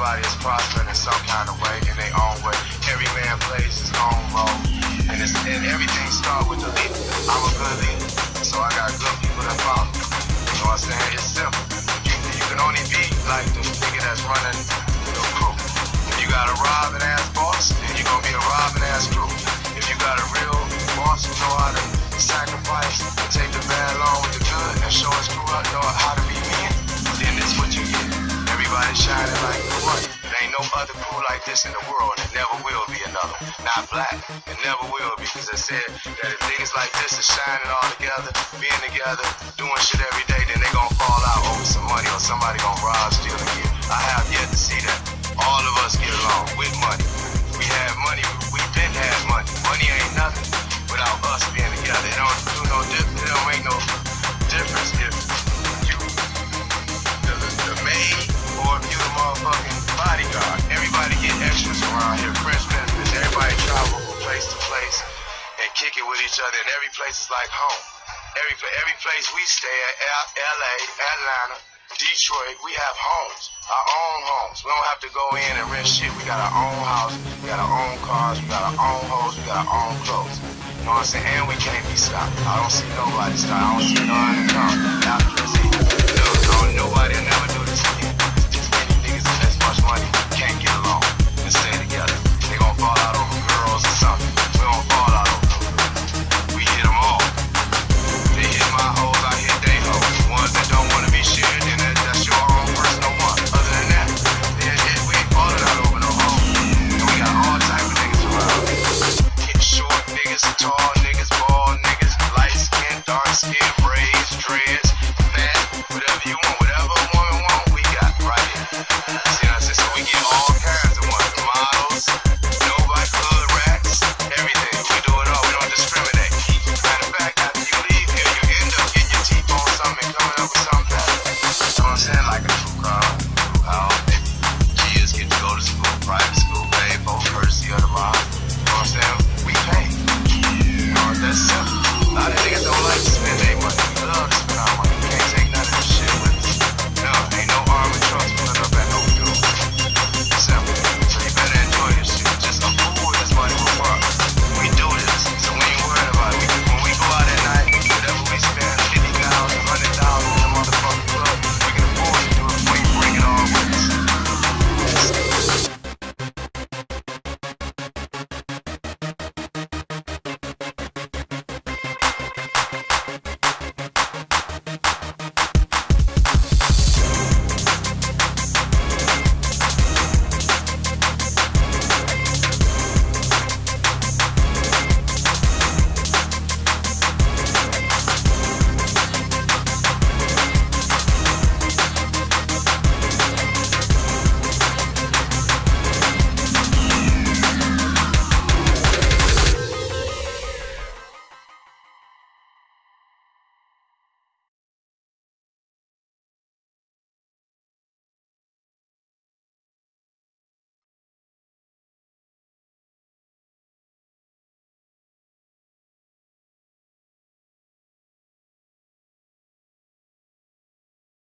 everybody is prospering in some kind of way, in their own way. Every man plays his own role, and everything starts with the leader. I'm a good leader, so I got good people that follow. You know what I'm saying? It's simple. You can only be like the nigga that's running your crew. If you got a robbing-ass boss, then you're gonna be a robbing-ass crew. If you got a real boss who know how to sacrifice and take the bad along with the good and show his crew know how to be men, then it's what you get. Everybody shining like the one. There ain't no other crew like this in the world, and there never will be another. Not black, it never will be, because I said that if niggas like this is shining all together, being together, doing shit every day, then they gonna fall out over some money or somebody gonna rob, steal, and get. I have yet to see that. All of us get along with money. We have money, we been had money. Money ain't nothing without us being together. It don't do no difference, it don't make no difference if you the maid or if you the motherfucking bodyguard. Everybody get extras around here, fresh benefits. Everybody travel from place to place and kick it with each other, and every place is like home. Every place we stay at, LA, Atlanta, Detroit, we have homes, our own homes. We don't have to go in and rent shit. We got our own house, we got our own cars, we got our own hoes, we got our own clothes. You know what I'm saying? And we can't be stopped. I don't see nobody stopped. I don't see no one come after us either. Look, nobody will never